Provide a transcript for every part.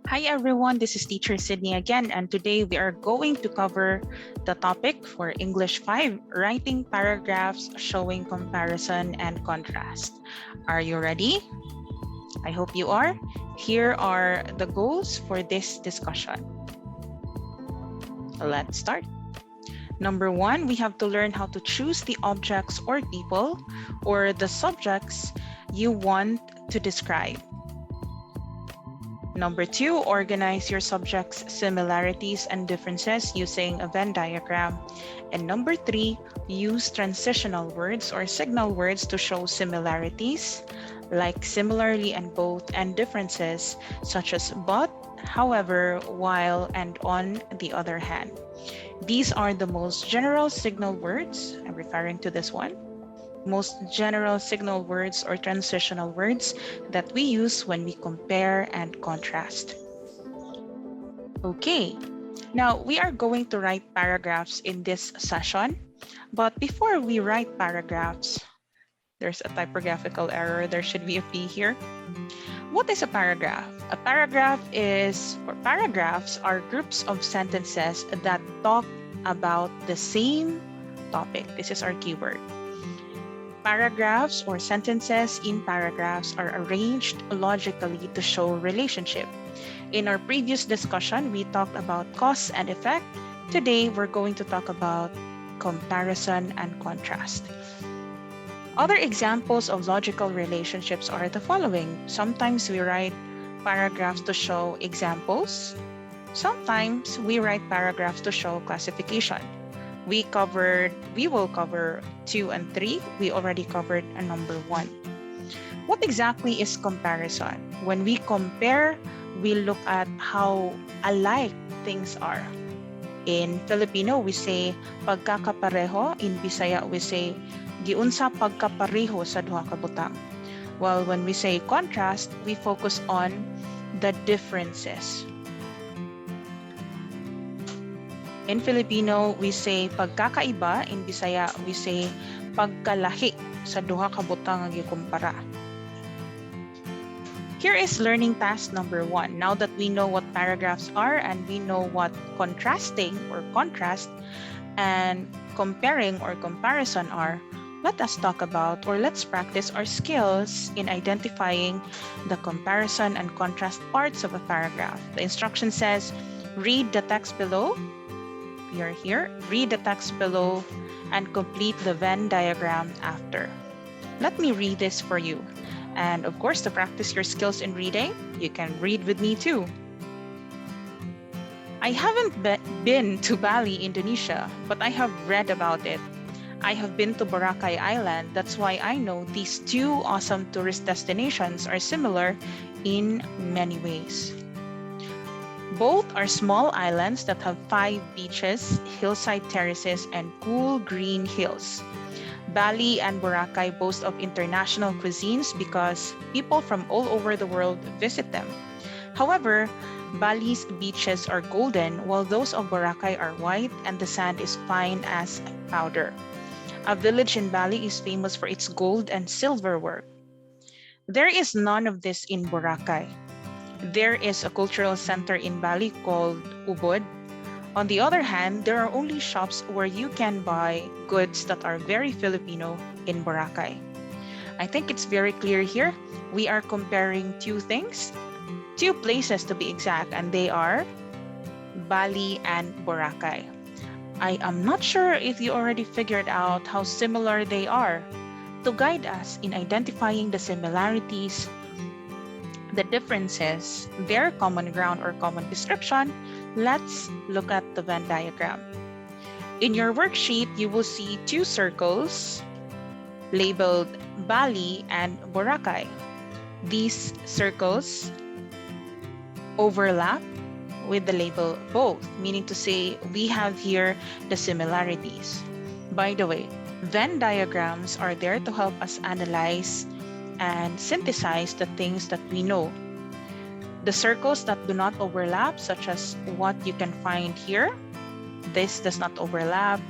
Hi everyone, this is Teacher Sydney again, and today we are going to cover the topic for English 5, writing paragraphs showing comparison and contrast. Are you ready? I hope you are. Here are the goals for this discussion. Let's start. Number 1, we have to learn how to choose the objects or people or the subjects you want to describe. Number 2, organize your subjects' similarities and differences using a Venn diagram. And number 3, use transitional words or signal words to show similarities, like similarly and both, and differences such as but, however, while, and on the other hand. These are the most general signal words. I'm referring to this one. Most general signal words or transitional words that we use when we compare and contrast. Okay, now we are going to write paragraphs in this session, but before we write paragraphs, there's a typographical error. There should be a P here. What is a paragraph? A paragraph is, or paragraphs are groups of sentences that talk about the same topic. This is our keyword. Paragraphs or sentences in paragraphs are arranged logically to show relationship. In our previous discussion, we talked about cause and effect. Today, we're going to talk about comparison and contrast. Other examples of logical relationships are the following. Sometimes we write paragraphs to show examples. Sometimes we write paragraphs to show classification. We will cover 2 and 3. We already covered a number 1. What exactly is comparison? When we compare, we look at how alike things are. In Filipino, we say pagkakapareho. In Bisaya, we say giunsa pagkapareho sa duha ka butang. While when we say contrast, we focus on the differences. In Filipino, we say pagkakaiba. In Bisaya, we say pagkalahi sa duha ka butang nga gikumpara. Here is learning task number 1. Now that we know what paragraphs are and we know what contrasting or contrast and comparing or comparison are, let us talk about or let's practice our skills in identifying the comparison and contrast parts of a paragraph. The instruction says, read the text below. You're here. Read the text below and complete the Venn diagram after. Let me read this for you. And of course, to practice your skills in reading, you can read with me too. I haven't been to Bali, Indonesia, but I have read about it. I have been to Boracay Island. That's why I know these two awesome tourist destinations are similar in many ways. Both are small islands that have 5 beaches, hillside terraces, and cool green hills. Bali and Boracay boast of international cuisines because people from all over the world visit them. However, Bali's beaches are golden while those of Boracay are white and the sand is fine as powder. A village in Bali is famous for its gold and silver work. There is none of this in Boracay. There is a cultural center in Bali called Ubud. On the other hand, there are only shops where you can buy goods that are very Filipino in Boracay. I think it's very clear here. We are comparing 2 things, 2 places to be exact, and they are Bali and Boracay. I am not sure if you already figured out how similar they are. To guide us in identifying the similarities, the differences, their common ground or common description, let's look at the Venn diagram. In your worksheet, you will see 2 circles labeled Bali and Boracay. These circles overlap with the label both, meaning to say we have here the similarities. By the way, Venn diagrams are there to help us analyze and synthesize the things that we know. The circles that do not overlap, such as what you can find here, this does not overlap,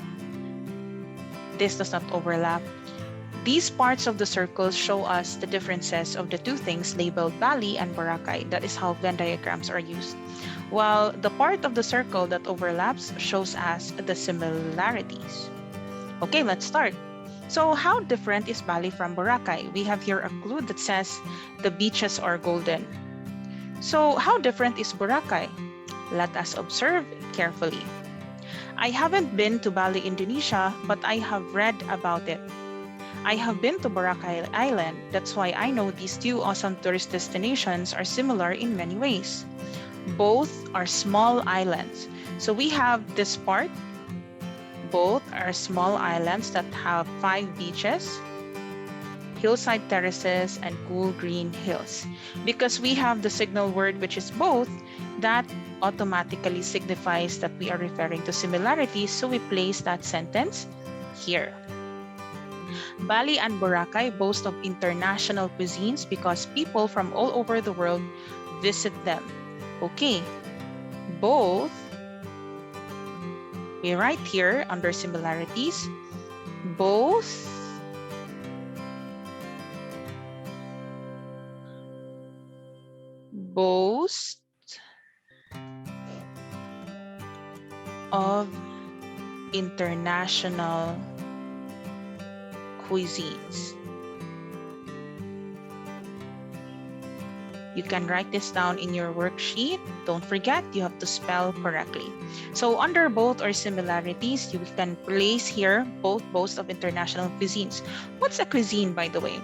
this does not overlap. These parts of the circles show us the differences of the two things labeled Bali and Boracay. That is how Venn diagrams are used. While the part of the circle that overlaps shows us the similarities. Okay, let's start. So how different is Bali from Boracay? We have here a clue that says the beaches are golden. So how different is Boracay? Let us observe carefully. I haven't been to Bali, Indonesia, but I have read about it. I have been to Boracay Island. That's why I know these two awesome tourist destinations are similar in many ways. Both are small islands. So we have this part. Both are small islands that have 5 beaches, hillside terraces, and cool green hills. Because we have the signal word which is both, that automatically signifies that we are referring to similarities, so we place that sentence here. Bali and Boracay boast of international cuisines because people from all over the world visit them. Okay, both, we write here under similarities, both boast of international cuisines. You can write this down in your worksheet. Don't forget, you have to spell correctly. So under both or similarities, you can place here both boast of international cuisines. What's a cuisine, by the way?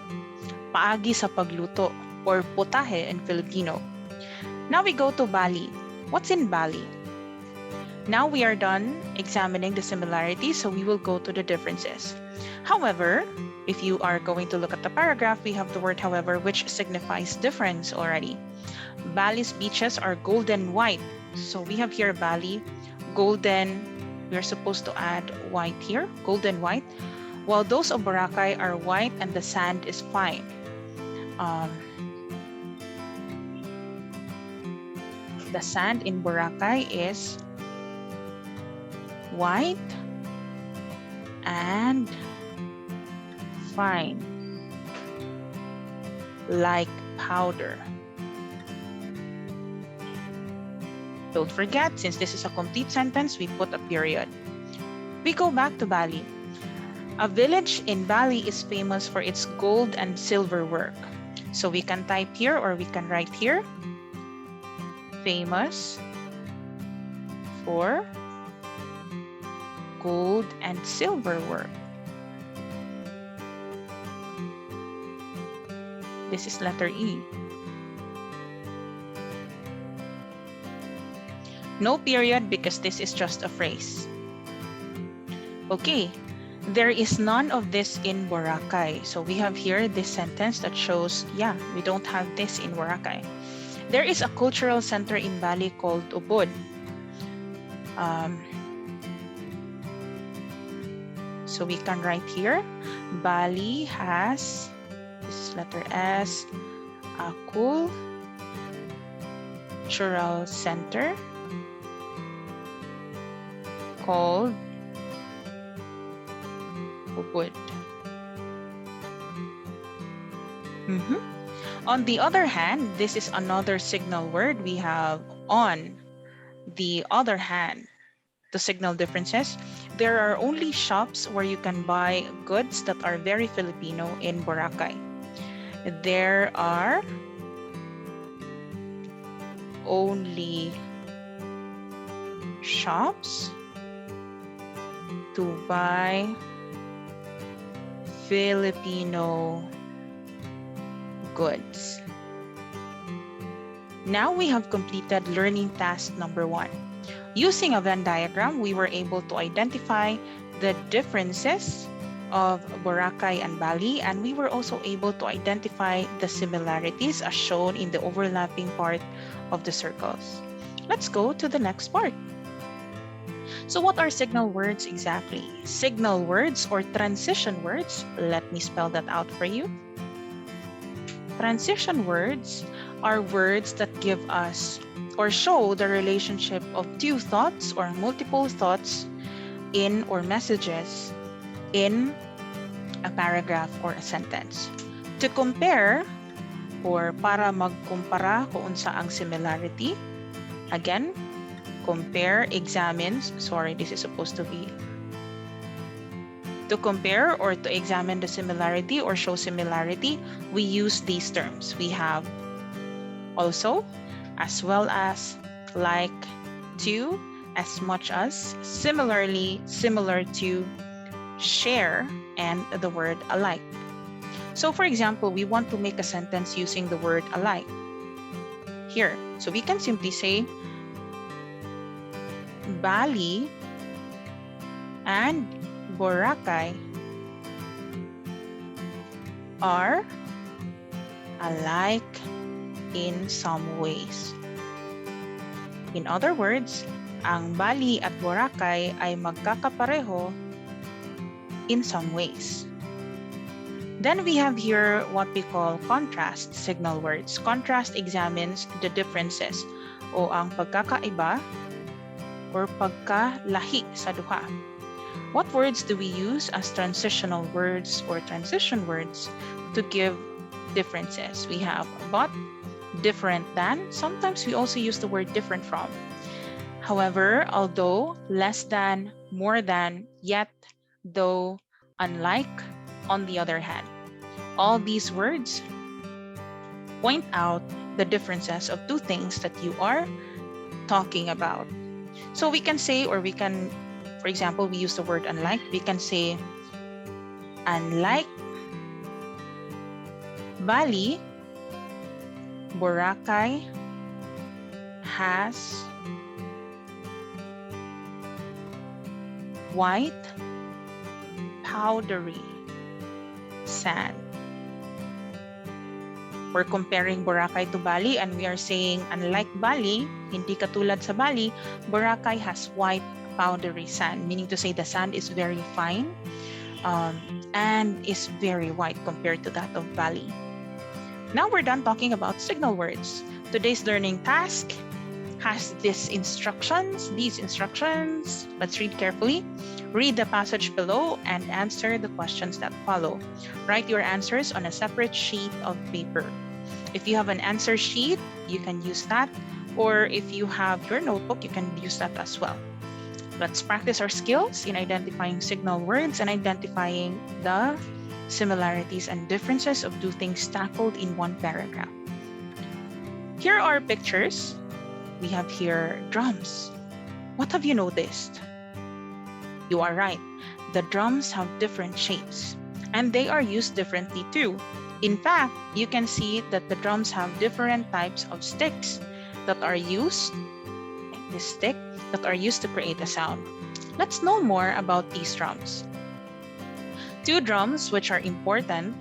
Paagi sa pagluto, or potahe in Filipino. Now we go to Bali. What's in Bali? Now we are done examining the similarities, so we will go to the differences. However, if you are going to look at the paragraph, we have the word however, which signifies difference already. Bali's beaches are golden white. So we have here Bali, golden. We are supposed to add white here, golden white. While those of Boracay are white and the sand is fine. The sand in Boracay is white and fine, like powder. Don't forget, since this is a complete sentence, we put a period. We go back to Bali. A village in Bali is famous for its gold and silver work. So we can type here or we can write here. Famous for gold and silver work. This is letter E. No period because this is just a phrase. Okay, there is none of this in Boracay. So we have here this sentence that shows, yeah, we don't have this in Boracay. There is a cultural center in Bali called Ubud. So we can write here, Bali has, this is letter S, a cultural center called Ubud. On the other hand, this is another signal word. We have on the other hand. To signal differences, there are only shops where you can buy goods that are very Filipino in Boracay. There are only shops to buy Filipino goods. Now we have completed learning task number 1. Using a Venn diagram, we were able to identify the differences of Boracay and Bali, and we were also able to identify the similarities as shown in the overlapping part of the circles. Let's go to the next part. So what are signal words exactly? Signal words or transition words, let me spell that out for you. Transition words are words that give us or show the relationship of two thoughts or multiple thoughts in or messages in a paragraph or a sentence. To compare, or para magkumpara kung saang similarity, again, compare, examines, sorry, this is supposed to be to compare or to examine the similarity or show similarity, we use these terms. We have also, as well as, like, to, as much as, similarly, similar to, share, and the word alike. So for example, we want to make a sentence using the word alike. Here, so we can simply say, Bali and Boracay are alike in some ways. In other words, ang Bali at Boracay ay magkakapareho in some ways. Then we have here what we call contrast signal words. Contrast examines the differences o ang pagkakaiba or pagkalahi sa duha. What words do we use as transitional words or transition words to give differences? We have but, different than. Sometimes we also use the word different from. However, although, less than, more than, yet, though, unlike, on the other hand. All these words point out the differences of two things that you are talking about. So we can say, or we can, for example, we use the word unlike. We can say, unlike Bali, Boracay has white, powdery sand. We're comparing Boracay to Bali and we are saying, unlike Bali, hindi katulad sa Bali, Boracay has white, powdery sand, meaning to say the sand is very fine and is very white compared to that of Bali. Now we're done talking about signal words. Today's learning task has these instructions. Let's read carefully. Read the passage below and answer the questions that follow. Write your answers on a separate sheet of paper. If you have an answer sheet, you can use that. Or if you have your notebook, you can use that as well. Let's practice our skills in identifying signal words and identifying the similarities and differences of two things tackled in one paragraph. Here are pictures. We have here drums. What have you noticed? You are right. The drums have different shapes and they are used differently too. In fact, you can see that the drums have different types of sticks that are used, like this stick, that are used to create a sound. Let's know more about these drums. Two drums which are important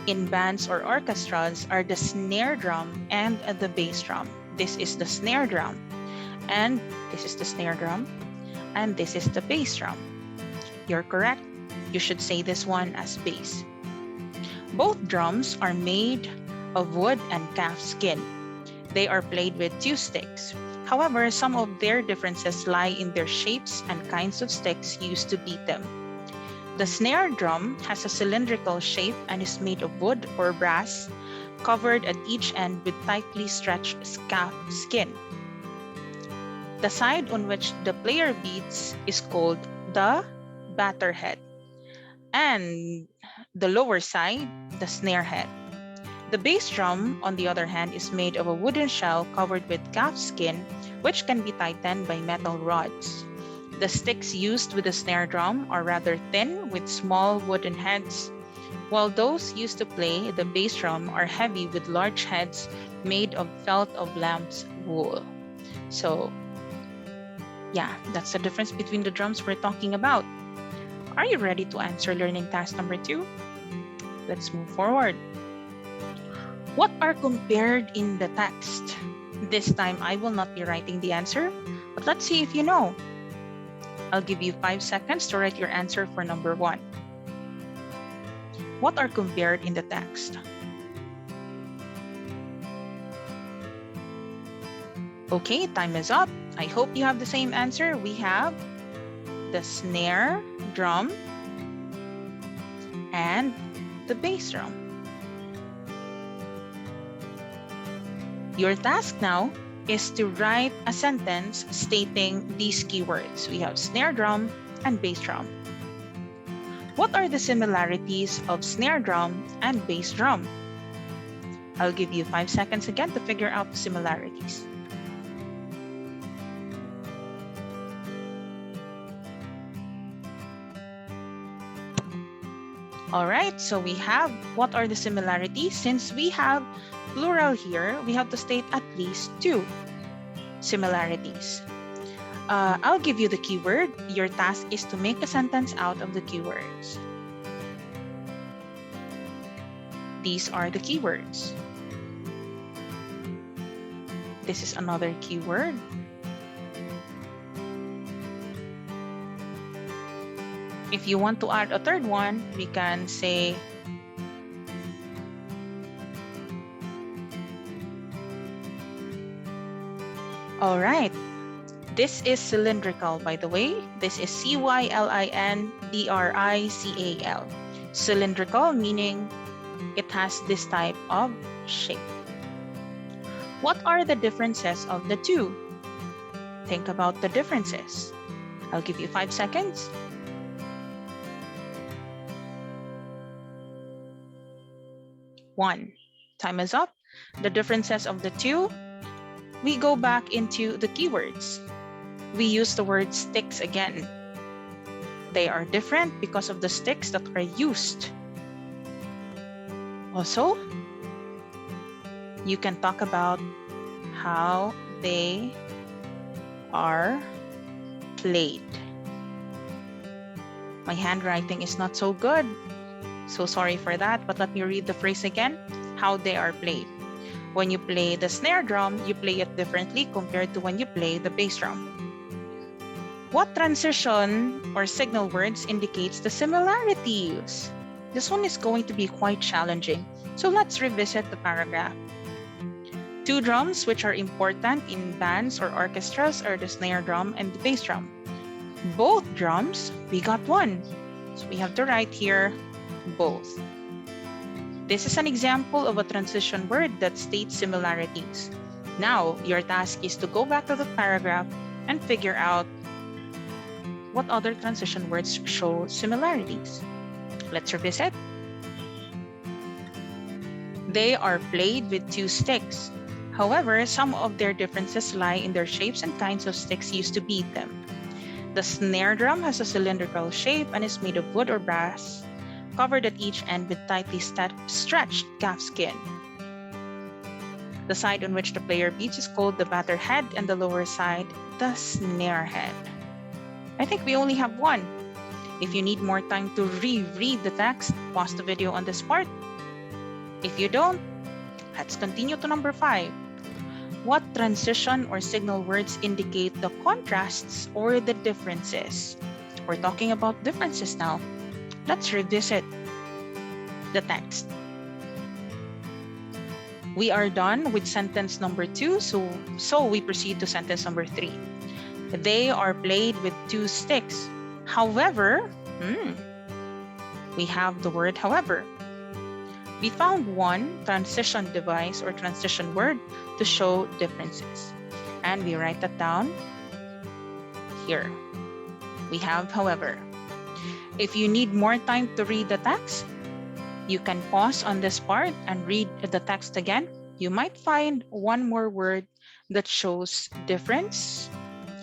in bands or orchestras are the snare drum and the bass drum. This is the snare drum, and this is the snare drum, and this is the bass drum. You're correct. You should say this one as bass. Both drums are made of wood and calf skin. They are played with two sticks. However, some of their differences lie in their shapes and kinds of sticks used to beat them. The snare drum has a cylindrical shape and is made of wood or brass, covered at each end with tightly stretched calf skin. The side on which the player beats is called the batter head, and the lower side, the snare head. The bass drum, on the other hand, is made of a wooden shell covered with calf skin, which can be tightened by metal rods. The sticks used with the snare drum are rather thin with small wooden heads, while those used to play the bass drum are heavy with large heads made of felt of lamb's wool. So, yeah, that's the difference between the drums we're talking about. Are you ready to answer learning task number 2? Let's move forward. What are compared in the text? This time I will not be writing the answer, but let's see if you know. I'll give you 5 seconds to write your answer for number 1. What are compared in the text? Okay, time is up. I hope you have the same answer. We have the snare drum and the bass drum. Your task now is to write a sentence stating these keywords. We have snare drum and bass drum. What are the similarities of snare drum and bass drum? I'll give you 5 seconds again to figure out the similarities. All right, so we have what are the similarities. Since we have plural here, we have to state at least 2 similarities. I'll give you the keyword. Your task is to make a sentence out of the keywords. These are the keywords. This is another keyword. If you want to add a third one, we can say all right. This is cylindrical, by the way. This is cylindrical. Cylindrical meaning it has this type of shape. What are the differences of the two? Think about the differences. I'll give you 5 seconds. One. Time is up. The differences of the two. We go back into the keywords. We use the word sticks again. They are different because of the sticks that are used. Also, you can talk about how they are played. My handwriting is not so good, so sorry for that, but let me read the phrase again. How they are played. When you play the snare drum, you play it differently compared to when you play the bass drum. What transition or signal words indicates the similarities? This one is going to be quite challenging. So let's revisit the paragraph. 2 drums which are important in bands or orchestras are the snare drum and the bass drum. Both drums, we got 1. So we have to write here both. This is an example of a transition word that states similarities. Now, your task is to go back to the paragraph and figure out what other transition words show similarities. Let's revisit. They are played with 2 sticks. However, some of their differences lie in their shapes and kinds of sticks used to beat them. The snare drum has a cylindrical shape and is made of wood or brass, covered at each end with tightly stretched calfskin. The side on which the player beats is called the batter head and the lower side, the snare head. I think we only have 1. If you need more time to reread the text, pause the video on this part. If you don't, let's continue to number 5. What transition or signal words indicate the contrasts or the differences? We're talking about differences now. Let's revisit the text. We are done with sentence number 2, so we proceed to sentence number 3. They are played with 2 sticks. However, we have the word however. We found 1 transition device or transition word to show differences. And we write that down here. We have however. If you need more time to read the text, you can pause on this part and read the text again. You might find 1 more word that shows difference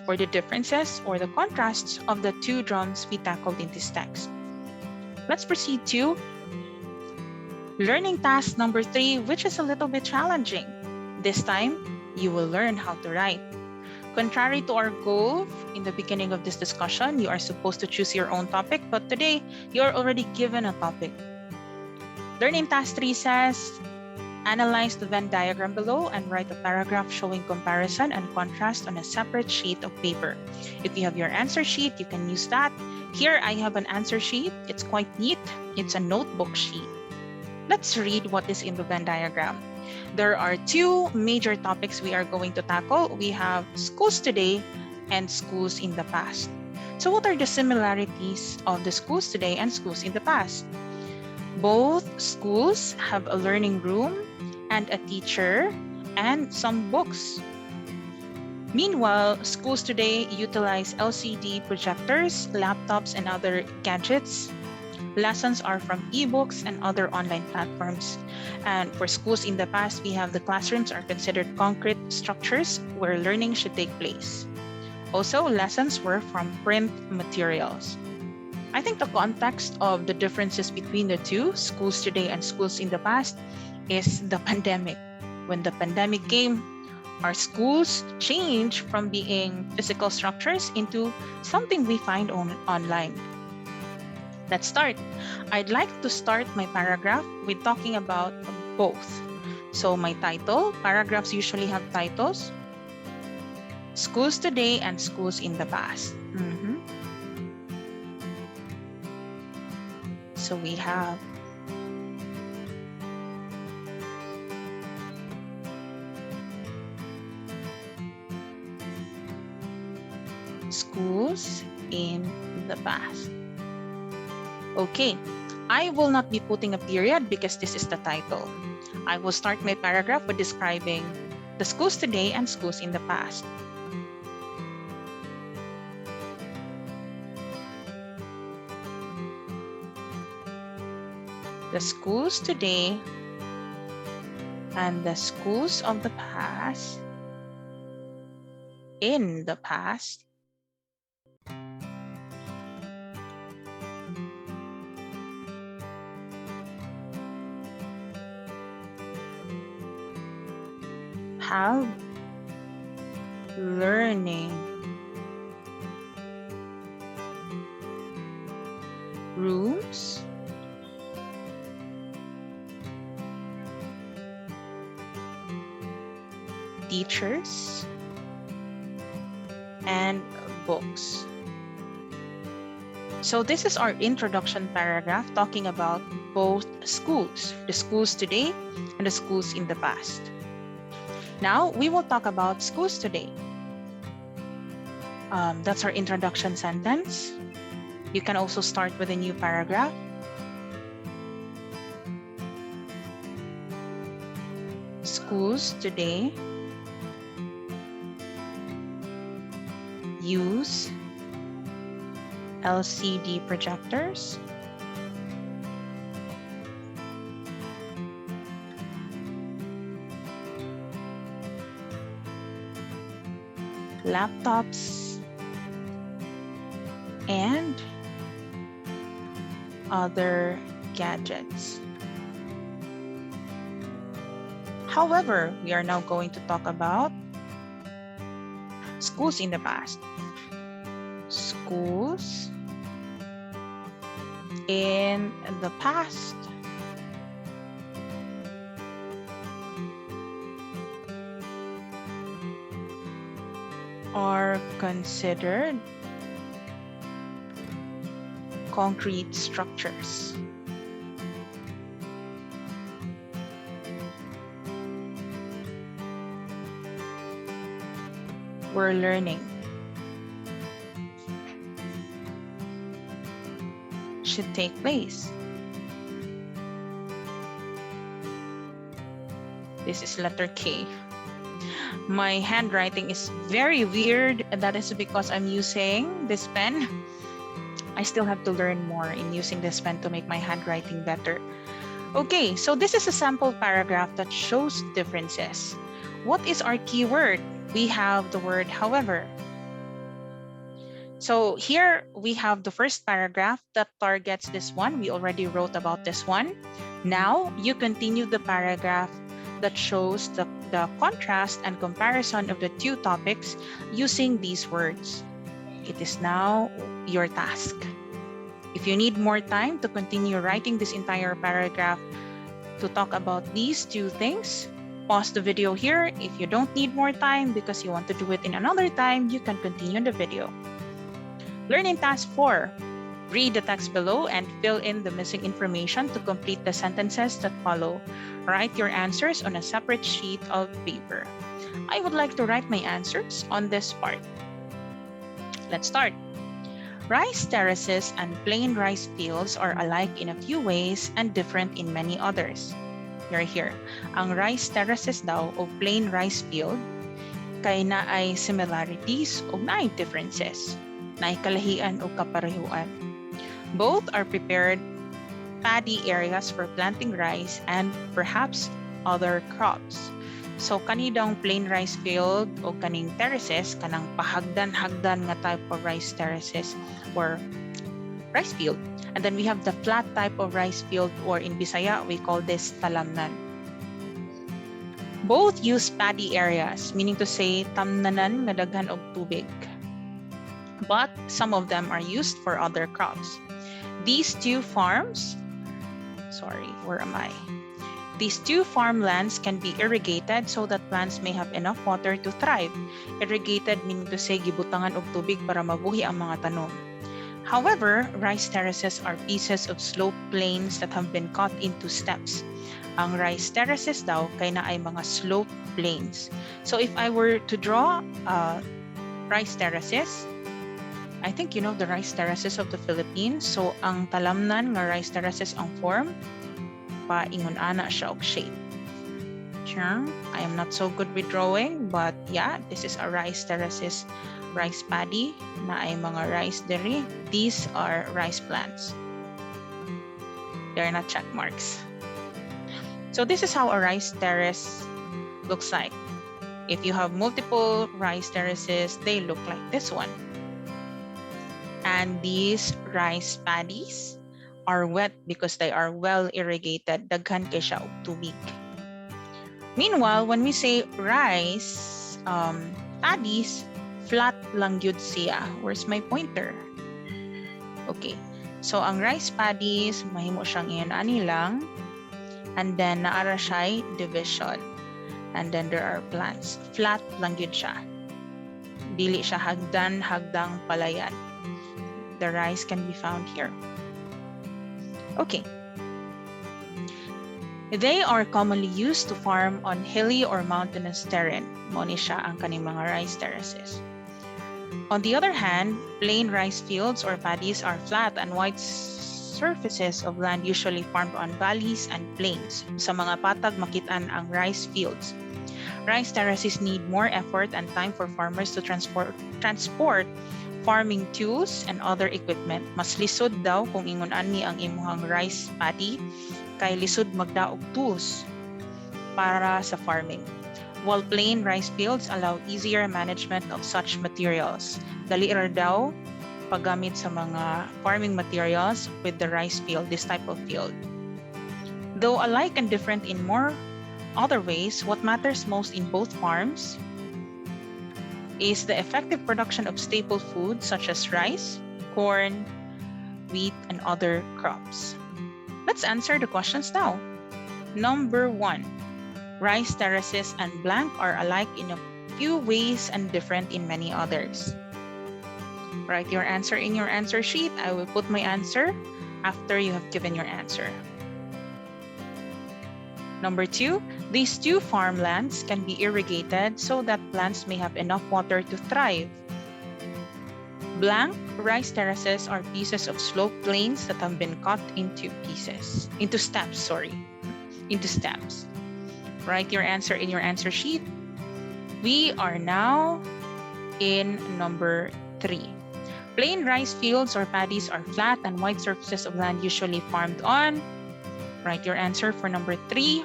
or the differences or the contrasts of the 2 drums we tackled in this text. Let's proceed to learning task number 3, which is a little bit challenging. This time, you will learn how to write. Contrary to our goal in the beginning of this discussion, you are supposed to choose your own topic, but today, you are already given a topic. Learning task 3 says, analyze the Venn diagram below and write a paragraph showing comparison and contrast on a separate sheet of paper. If you have your answer sheet, you can use that. Here, I have an answer sheet. It's quite neat. It's a notebook sheet. Let's read what is in the Venn diagram. There are 2 major topics we are going to tackle. We have schools today and schools in the past. So what are the similarities of the schools today and schools in the past? Both schools have a learning room and a teacher and some books. Meanwhile, schools today utilize LCD projectors, laptops, and other gadgets. Lessons are from ebooks and other online platforms. And for schools in the past, we have the classrooms are considered concrete structures where learning should take place. Also, lessons were from print materials. I think the context of the differences between the two, schools today and schools in the past, is the pandemic. When the pandemic came, our schools changed from being physical structures into something we find online. Let's start. I'd like to start my paragraph with talking about both. So my title, paragraphs usually have titles. Schools today and schools in the past. So we have schools in the past. Okay, I will not be putting a period because this is the title. I will start my paragraph with describing the schools today and schools in the past. The schools today and the schools of the past, in the past, have learning rooms teachers and books. So this is our introduction paragraph talking about both schools, the schools today and the schools in the past. Now we will talk about schools today. That's our introduction sentence. You can also start with a new paragraph. Schools today use LCD projectors, laptops, and other gadgets. However, we are now going to talk about schools in the past. Schools in the past are considered concrete structures. We're learning should take place. This is letter K. My handwriting is very weird, and that is because I'm using this pen. I still have to learn more in using this pen to make my handwriting better. Okay, so this is a sample paragraph that shows differences. What is our keyword? We have the word however. So here we have the first paragraph that targets this one. We already wrote about this one. Now you continue the paragraph that shows the contrast and comparison of the two topics using these words. It is now your task. If you need more time to continue writing this entire paragraph to talk about these two things, pause the video here. If you don't need more time because you want to do it in another time, you can continue the video. Learning task 4. Read the text below and fill in the missing information to complete the sentences that follow. Write your answers on a separate sheet of paper. I would like to write my answers on this part. Let's start. Rice terraces and plain rice fields are alike in a few ways and different in many others. Here. Ang rice terraces daw o plain rice field kay na ay similarities o na ay differences, na ay kalahian o kaparehuan. Both are prepared paddy areas for planting rice and perhaps other crops. So kanidang plain rice field o kaning terraces, kanang pahagdan-hagdan nga type of rice terraces or rice field. And then we have the flat type of rice field, or in Bisaya, we call this talamnan. Both use paddy areas, meaning to say tamnanan nga daghan og tubig. But some of them are used for other crops. These two farmlands can be irrigated so that plants may have enough water to thrive. Irrigated meaning to say gibutangan og tubig para mabuhi ang mga tanom. However, rice terraces are pieces of sloped plains that have been cut into steps. Ang rice terraces daw kay na ay mga sloped plains. So if I were to draw rice terraces, I think you know the rice terraces of the Philippines. So ang talamnan nga rice terraces ang form, paingon ana siya og shape. Sure, I am not so good with drawing, but yeah, this is a rice terraces, rice paddy na ay mga rice diri. These are rice plants. They're not check marks. So this is how a rice terrace looks like. If you have multiple rice terraces, they look like this one. And these rice paddies are wet because they are well irrigated. Daghan kay siya og tubig. Meanwhile, when we say rice paddies, flat lang yun siya. Where's my pointer? Okay. So ang rice paddies, mahimo siyang iyan-ani lang. And then naara siya division. And then there are plants. Flat lang yun siya. Dili siya hagdang palayan. The rice can be found here. Okay. They are commonly used to farm on hilly or mountainous terrain. Mo ni siya ang kaning mga rice terraces. On the other hand, plain rice fields or paddies are flat and wide surfaces of land usually farmed on valleys and plains. Sa mga patag makitaan ang rice fields. Rice terraces need more effort and time for farmers to transport farming tools and other equipment. Mas lisod daw kung ingon ani ang imuhang rice paddy kay lisod magdaog tools para sa farming. While plain rice fields allow easier management of such materials. Dali ra daw paggamit sa mga farming materials with the rice field, this type of field. Though alike and different in more other ways, what matters most in both farms is the effective production of staple foods such as rice, corn, wheat, and other crops. Let's answer the questions now. Number 1. Rice terraces and blank are alike in a few ways and different in many others. Write your answer in your answer sheet. I will put my answer after you have given your answer. Number 2, these two farmlands can be irrigated so that plants may have enough water to thrive. Blank rice terraces are pieces of sloped plains that have been cut into steps. Write your answer in your answer sheet. We are now in number 3. Plain rice fields or paddies are flat and wide surfaces of land usually farmed on. Write your answer for number 3.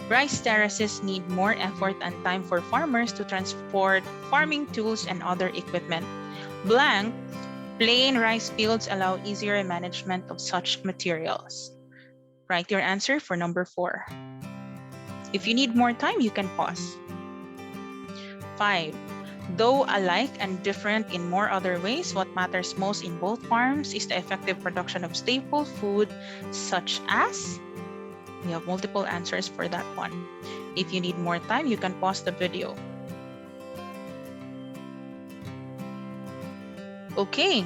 Rice terraces need more effort and time for farmers to transport farming tools and other equipment. Blank, plain rice fields allow easier management of such materials. Write your answer for number 4. If you need more time, you can pause. 5. Though alike and different in more other ways, what matters most in both farms is the effective production of staple food such as... We have multiple answers for that one. If you need more time, you can pause the video. Okay.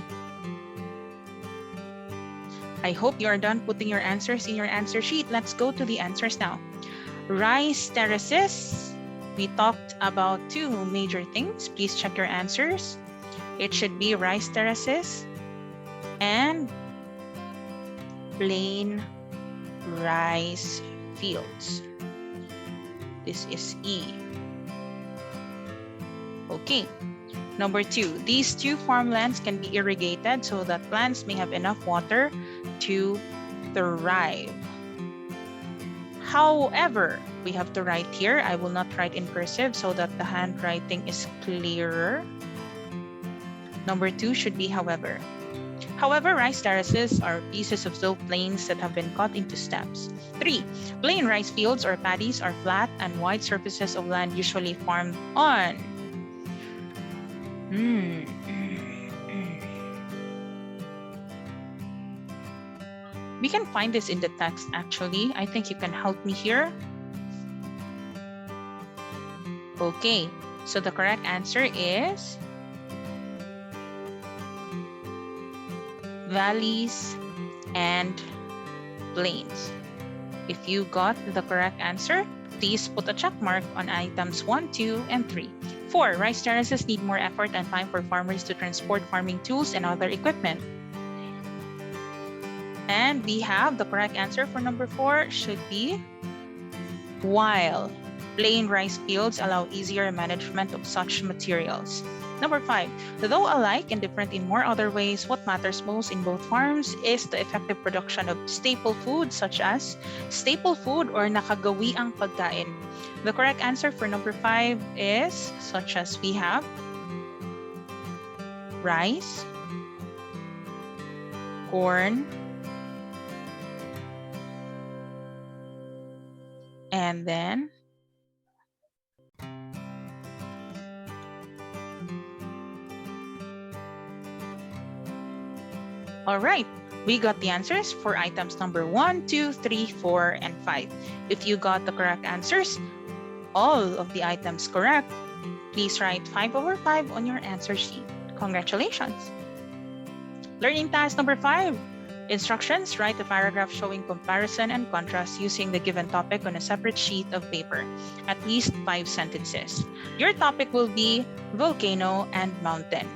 I hope you are done putting your answers in your answer sheet. Let's go to the answers now. Rice terraces We talked about two major things. Please check your answers. It should be rice terraces and plain rice fields. This is E. Okay. Number 2, these two farmlands can be irrigated so that plants may have enough water to thrive. However, we have to write here. I will not write in cursive so that the handwriting is clearer. Number 2 should be however. However, rice terraces are pieces of sloped plains that have been cut into steps. 3, plain rice fields or paddies are flat and wide surfaces of land usually farmed on. We can find this in the text actually. I think you can help me here. Okay, so the correct answer is valleys and plains. If you got the correct answer, please put a check mark on items 1, 2, and 3. 4, rice terraces need more effort and time for farmers to transport farming tools and other equipment. And we have the correct answer for number 4 should be while plain rice fields allow easier management of such materials. Number 5, though alike and different in more other ways, what matters most in both farms is the effective production of staple food such as staple food or nakagawiang pagkain. The correct answer for number 5 is such as we have rice, corn, and then all right, we got the answers for items number 1, 2, 3, 4, and 5. If you got the correct answers, all of the items correct, please write 5/5 on your answer sheet. Congratulations! Learning task number 5. Instructions, write a paragraph showing comparison and contrast using the given topic on a separate sheet of paper, at least 5 sentences. Your topic will be volcano and mountain.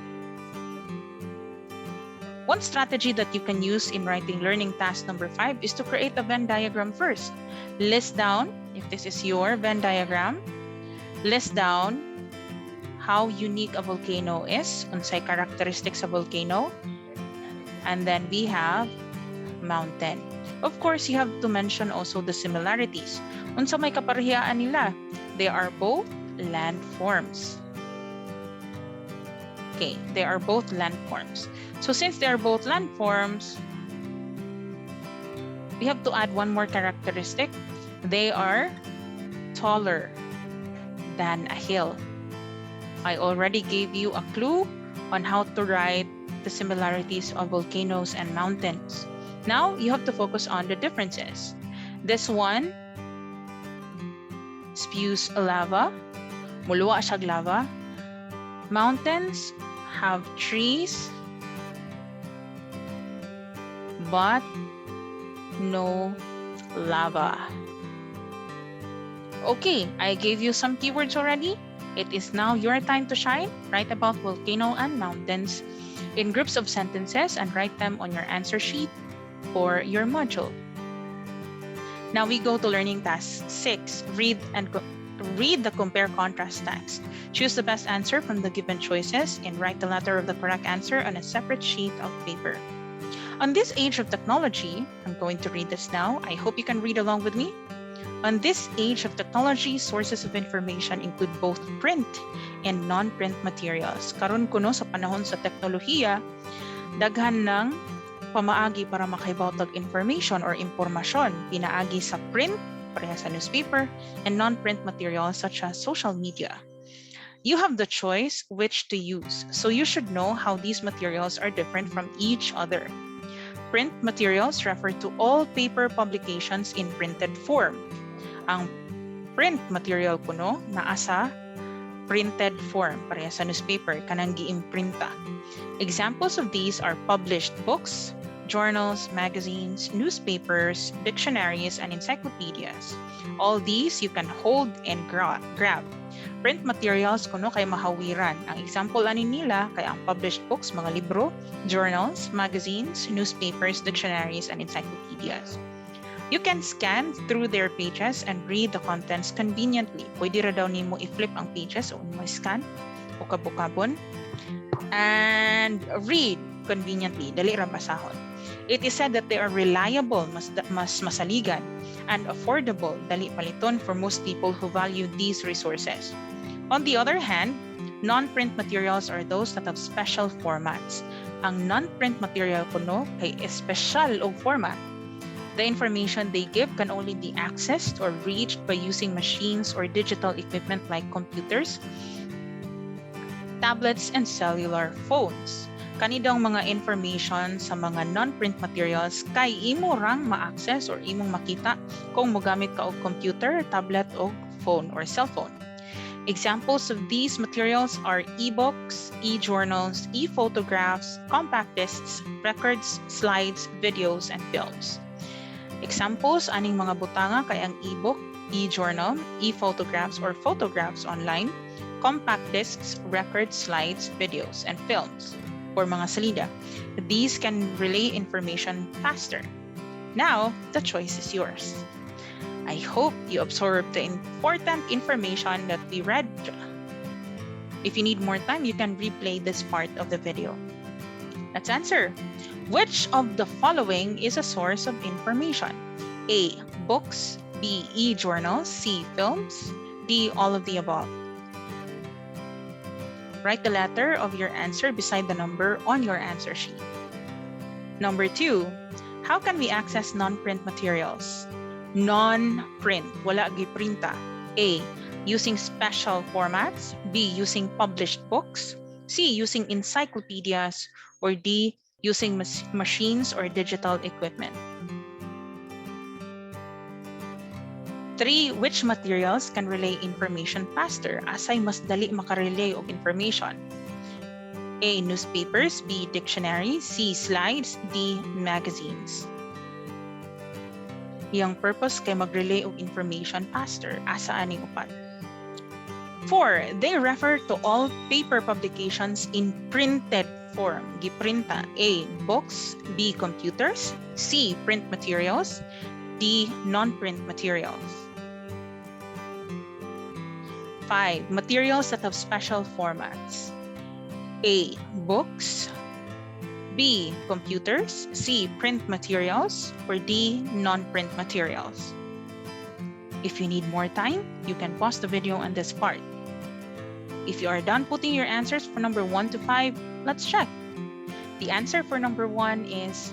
One strategy that you can use in writing learning task number 5 is to create a Venn diagram first. List down, if this is your Venn diagram, list down how unique a volcano is, unsay characteristics of volcano, and then we have mountain. Of course, you have to mention also the similarities. Unsa may kaparehiyaan nila? They are both landforms. Okay, they are both landforms. So since they are both landforms, we have to add one more characteristic. They are taller than a hill. I already gave you a clue on how to write the similarities of volcanoes and mountains. Now you have to focus on the differences. This one spews lava, muluwa siyag lava. Mountains have trees, but no lava. Okay, I gave you some keywords already. It is now your time to shine. Write about volcano and mountains in groups of sentences and write them on your answer sheet for your module. Now we go to learning task 6. Read the compare contrast text. Choose the best answer from the given choices and write the letter of the correct answer on a separate sheet of paper. On this age of technology, I'm going to read this now. I hope you can read along with me. On this age of technology, sources of information include both print and non-print materials. Karon kuno sa panahon sa teknolohiya, daghan ng pamaagi para makahibaw-tag information or impormasyon pinaagi sa print, pareha sa newspaper, and non-print materials such as social media. You have the choice which to use, so you should know how these materials are different from each other. Print materials refer to all paper publications in printed form. Ang print material kuno naa sa printed form, pareha sa newspaper, kanang giimprinta. Examples of these are published books, journals, magazines, newspapers, dictionaries, and encyclopedias. All these you can hold and grab. Print materials kuno kay mahawiran. Ang example ani nila kay ang published books, mga libro, journals, magazines, newspapers, dictionaries, and encyclopedias. You can scan through their pages and read the contents conveniently. Pwede ra daw nimo i-flip ang pages o scan o kabukabon and read conveniently. Dali ra basahon. It is said that they are reliable, mas masaligan, and affordable, dali paliton for most people who value these resources. On the other hand, non-print materials are those that have special formats. Ang non-print material kuno kay special og format. The information they give can only be accessed or reached by using machines or digital equipment like computers, tablets, and cellular phones. Kanidang mga information sa mga non-print materials kay imo rang ma-access or imong makita kung mogamit ka og computer, tablet, o phone or cellphone. Examples of these materials are e-books, e-journals, e-photographs, compact discs, records, slides, videos, and films. Examples aning mga butanga kay ang e-book, e-journal, e-photographs or photographs online, compact discs, records, slides, videos, and films. Or mga salida. These can relay information faster. Now, the choice is yours. I hope you absorbed the important information that we read. If you need more time, you can replay this part of the video. Let's answer. Which of the following is a source of information? A. Books. B. E-journals. C. Films. D. All of the above. Write the letter of your answer beside the number on your answer sheet. Number 2, how can we access non-print materials? Non-print, wala giprinta. A, using special formats. B, using published books. C, using encyclopedias. Or D, using machines or digital equipment. 3. Which materials can relay information faster? Asay mas dali makarelay og information? A. Newspapers. B. Dictionaries. C. Slides. D. Magazines. Iyang purpose kay mag-relay og information faster. Asa aning upat? 4. They refer to all paper publications in printed form. Giprinta. A. Books. B. Computers. C. Print materials. D. Non-print materials. 5. Materials that have special formats. A. Books. B. Computers. C. Print materials. Or D. Non-print materials. If you need more time, you can pause the video on this part. If you are done putting your answers for number 1 to 5, let's check. The answer for number 1 is,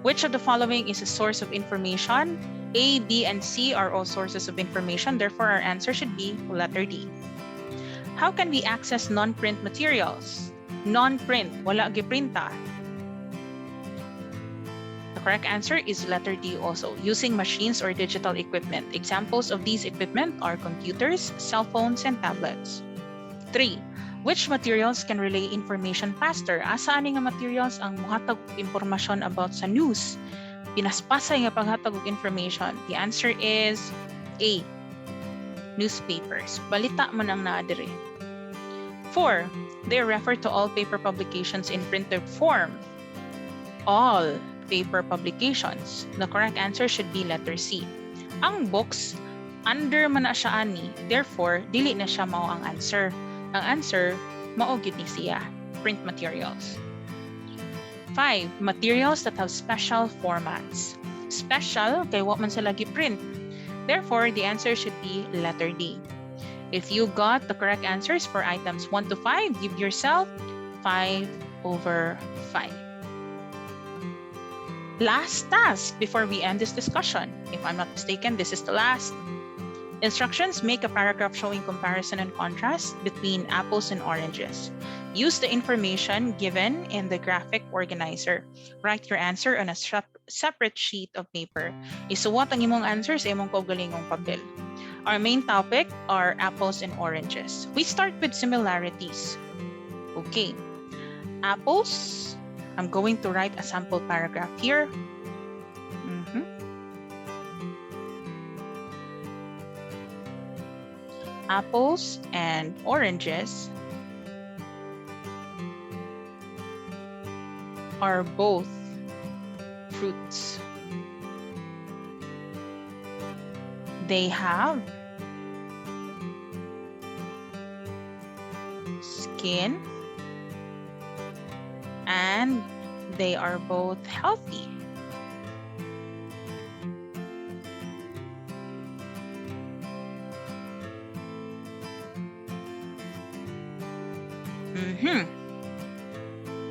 which of the following is a source of information? A, B, and C are all sources of information. Therefore, our answer should be letter D. How can we access non-print materials? Non-print, wala giprinta. The correct answer is letter D also, using machines or digital equipment. Examples of these equipment are computers, cell phones, and tablets. 3. Which materials can relay information faster? Asa ani nga materials ang muhatag impormasyon about sa news? Pinaspasay nga paghatag og information. The answer is A. Newspapers. Balita man ang naa diri. 4. They refer to all paper publications in printed form. All paper publications. The correct answer should be letter C. Ang books, under man na siya ani. Therefore, dili na siya mao ang answer. Ang answer, mao gyud ni siya. Print materials. 5. Materials that have special formats. Special, kay wa man sila gi-print. Therefore, the answer should be letter D. If you got the correct answers for items 1 to 5, give yourself 5/5. Last task before we end this discussion. If I'm not mistaken, this is the last. Instructions: make a paragraph showing comparison and contrast between apples and oranges. Use the information given in the graphic organizer. Write your answer on a separate sheet of paper. Isuwat ang imong answers sa imong kaugalingong papel. Our main topic are apples and oranges. We start with similarities. Okay. Apples. I'm going to write a sample paragraph here. Apples and oranges are both fruits. They have skin and they are both healthy.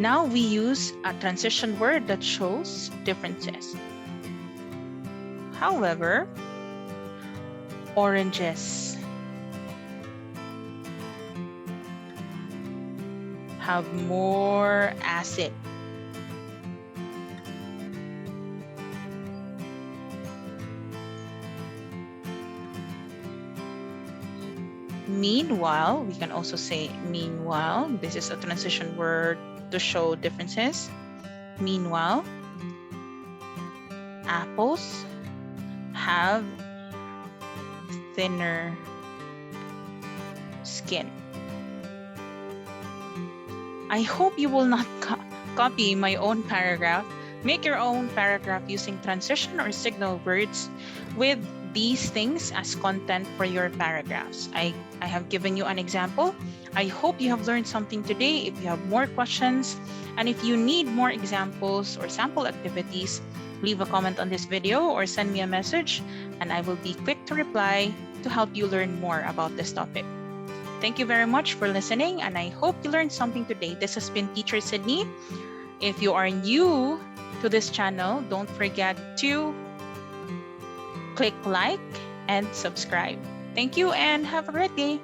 Now we use a transition word that shows differences. However, oranges have more acid. Meanwhile, we can also say meanwhile. This is a transition word to show differences. Meanwhile, apples have thinner skin. I hope you will not copy my own paragraph. Make your own paragraph using transition or signal words with these things as content for your paragraphs. I have given you an example. I hope you have learned something today. If you have more questions and if you need more examples or sample activities, leave a comment on this video or send me a message and I will be quick to reply to help you learn more about this topic. Thank you very much for listening and I hope you learned something today. This has been Teacher Sydney. If you are new to this channel, don't forget to click like and subscribe. Thank you and have a great day.